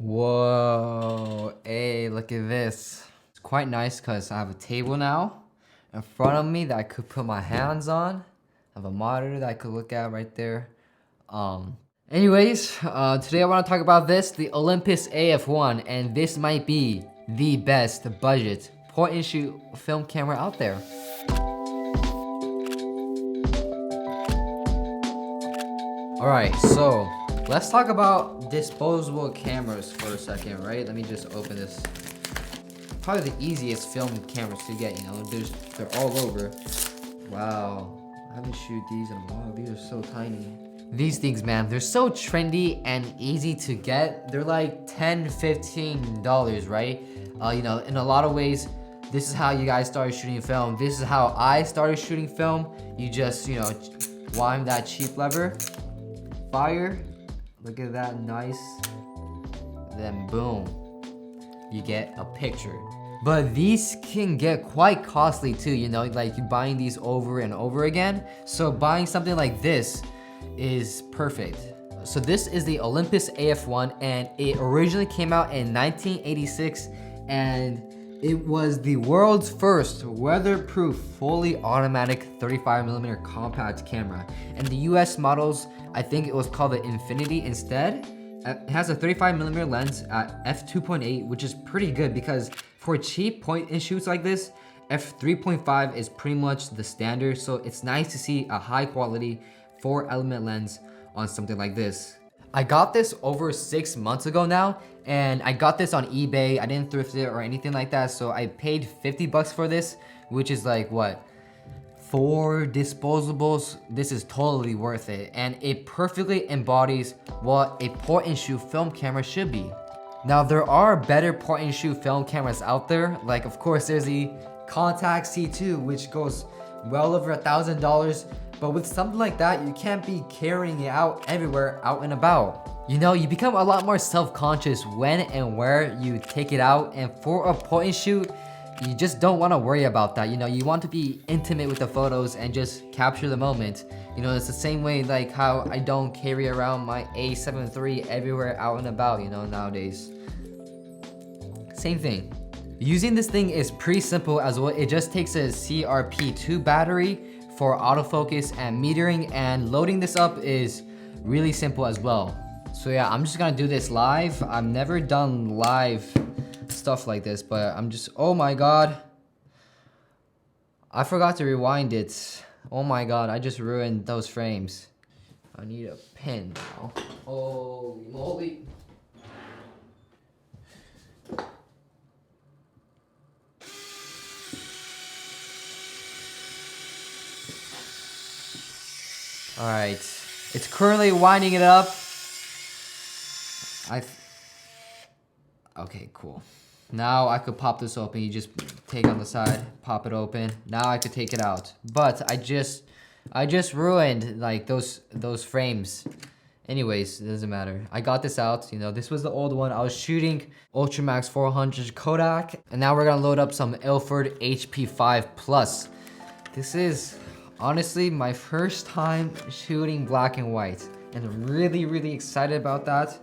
Whoa, hey, look at this. It's quite nice because I have a table now in front of me that I could put my hands on. I have a monitor that I could look at right there. Anyways, today I want to talk about this, the Olympus AF-1, and this might be the best budget point-and-shoot film camera out there. Alright, so let's talk about disposable cameras for a second, right? Let me just open this. Probably the easiest film cameras to get, you know, they're all over. Wow, I haven't shoot these in a while. These are so tiny. These things, man, they're so trendy and easy to get. They're like $10, $15, right? You know, in a lot of ways, this is how you guys started shooting film. This is how I started shooting film. You just, you know, wind that cheap lever, fire, look at that, nice, then boom, you get a picture. But these can get quite costly too, you know, like you buying these over and over again. So buying something like this is perfect. So this is the Olympus AF-1, and it originally came out in 1986, and it was the world's first weatherproof, fully automatic 35mm compact camera. And the US models, I think it was called the Infinity instead. It has a 35mm lens at f2.8, which is pretty good because for cheap point-and-shoots like this, f3.5 is pretty much the standard. So it's nice to see a high quality 4-element lens on something like this. I got this over 6 months ago now, and I got this on eBay. I didn't thrift it or anything like that, so I paid 50 bucks for this, which is like what, 4 disposables. This is totally worth it, and it perfectly embodies what a point-and-shoot film camera should be. Now there are better point-and-shoot film cameras out there, like of course there's the Contax C2, which goes well over $1,000. But with something like that, you can't be carrying it out everywhere, out and about. You know, you become a lot more self-conscious when and where you take it out. And for a point and shoot, you just don't want to worry about that. You know, you want to be intimate with the photos and just capture the moment. You know, it's the same way like how I don't carry around my A7 III everywhere out and about, you know, nowadays. Same thing. Using this thing is pretty simple as well. It just takes a CRP2 battery for autofocus and metering, and loading this up is really simple as well. So yeah, I'm just gonna do this live. I've never done live stuff like this, but I'm just, oh my god, I forgot to rewind it. Oh my god, I just ruined those frames. I need a pen now. Holy moly. Alright, it's currently winding it up. Okay, cool. Now I could pop this open. You just take on the side, pop it open. Now I could take it out. But I just ruined like those frames. Anyways, it doesn't matter. I got this out. You know, this was the old one. I was shooting Ultramax 400 Kodak, and now we're gonna load up some Ilford HP5 Plus. This is honestly my first time shooting black and white, and I'm really excited about that.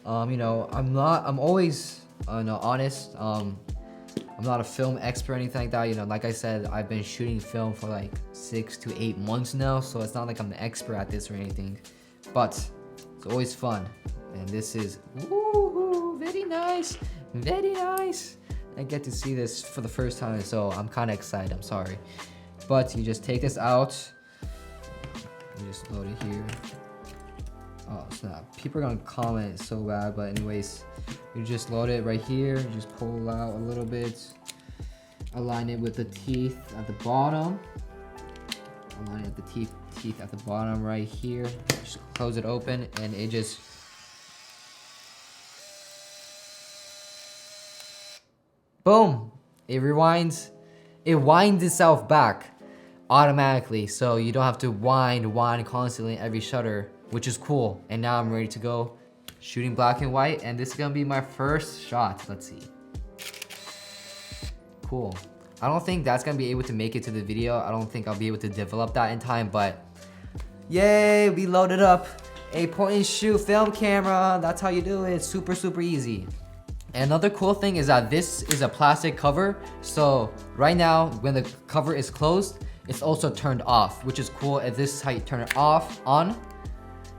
You know, I'm always honest. I'm not a film expert or anything like that. You know, like I said, I've been shooting film for like 6 to 8 months now, so it's not like I'm an expert at this or anything, but it's always fun. And this is woo, very nice. I get to see this for the first time, so I'm kind of excited. I'm sorry. But you just take this out, you just load it here. Oh snap, people are gonna comment so bad, but anyways, you just load it right here, you just pull out a little bit, align it with the teeth at the bottom, align it with the teeth at the bottom right here, just close it open, and it just, boom, it rewinds, it winds itself back automatically, so you don't have to wind constantly every shutter, which is cool. And now I'm ready to go shooting black and white, and this is gonna be my first shot. Let's see. Cool. I don't think that's gonna be able to make it to the video. I don't think I'll be able to develop that in time, but yay, we loaded up a point and shoot film camera. That's how you do it. Super, super easy. Another cool thing is that this is a plastic cover. So right now, when the cover is closed, it's also turned off, which is cool. And this is how you turn it off, on,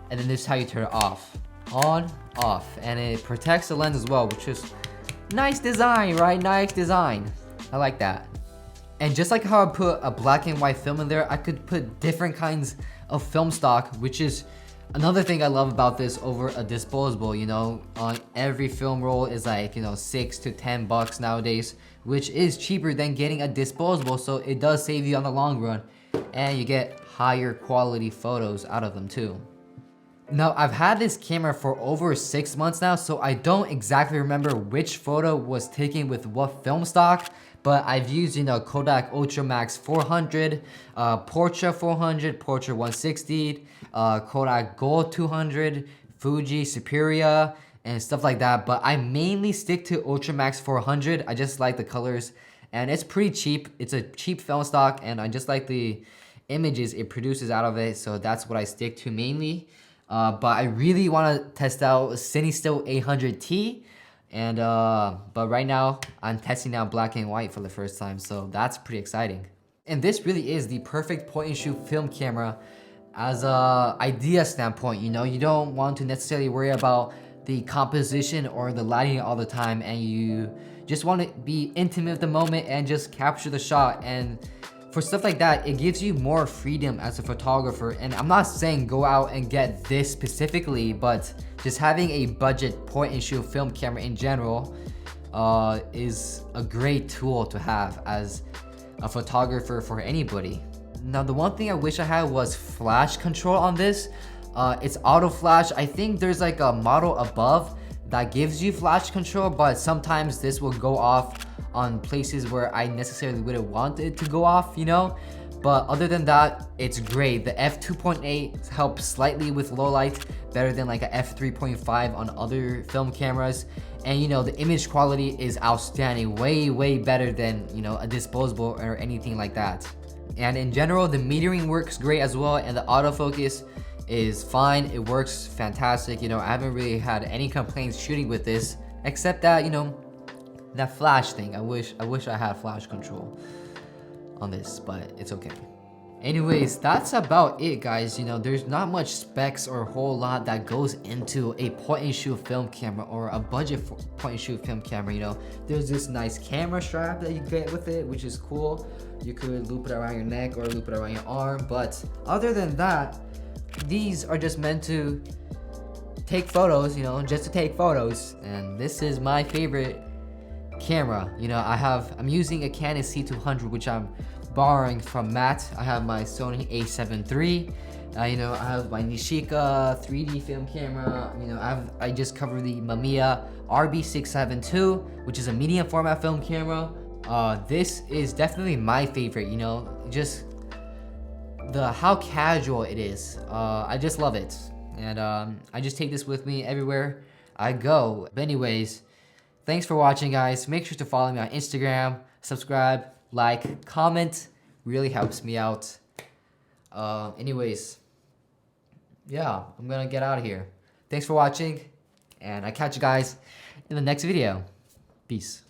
and then this is how you turn it off, on, off. And it protects the lens as well, which is nice design, right? Nice design. I like that. And just like how I put a black and white film in there, I could put different kinds of film stock, which is another thing I love about this over a disposable. You know, every film roll is like, you know, $6 to $10 nowadays, which is cheaper than getting a disposable. So it does save you on the long run, and you get higher quality photos out of them too. Now, I've had this camera for over 6 months now, so I don't exactly remember which photo was taken with what film stock, but I've used, you know, Kodak Ultramax 400, Portra 400, Portra 160, Kodak Gold 200, Fuji Superior, and stuff like that. But I mainly stick to Ultramax 400. I just like the colors, and it's pretty cheap. It's a cheap film stock, and I just like the images it produces out of it, so that's what I stick to mainly. But I really want to test out CineStill 800T, and but right now I'm testing out black and white for the first time, so that's pretty exciting. And this really is the perfect point and shoot film camera as a idea standpoint. You know, you don't want to necessarily worry about the composition or the lighting all the time, and you just want to be intimate with the moment and just capture the shot. And for stuff like that, it gives you more freedom as a photographer. And I'm not saying go out and get this specifically, but just having a budget point and shoot film camera in general is a great tool to have as a photographer for anybody. Now, the one thing I wish I had was flash control on this. It's auto flash. I think there's like a model above that gives you flash control, but sometimes this will go off on places where I necessarily wouldn't want it to go off, you know? But other than that, it's great. The f2.8 helps slightly with low light, better than like a f3.5 on other film cameras. And you know, the image quality is outstanding, way better than, you know, a disposable or anything like that. And in general, the metering works great as well, and the autofocus is fine. It works fantastic. You know, I haven't really had any complaints shooting with this, except that, you know, that flash thing. I wish I had flash control on this, but it's okay. Anyways, that's about it, guys. You know, there's not much specs or a whole lot that goes into a point and shoot film camera or a budget point and shoot film camera. You know, there's this nice camera strap that you get with it, which is cool. You could loop it around your neck or loop it around your arm, but other than that, these are just meant to take photos, you know, just to take photos. And this is my favorite camera. You know, I'm using a Canon C200, which I'm borrowing from Matt. I have my Sony a7 III. You know, I have my Nishika 3D film camera. You know, I just covered the Mamiya RB672, which is a medium format film camera. This is definitely my favorite. You know, just how casual it is. I just love it, and I just take this with me everywhere I go. But anyways, thanks for watching, guys. Make sure to follow me on Instagram, subscribe, like, comment. Really helps me out. Anyways, yeah, I'm gonna get out of here. Thanks for watching, and I catch you guys in the next video. Peace.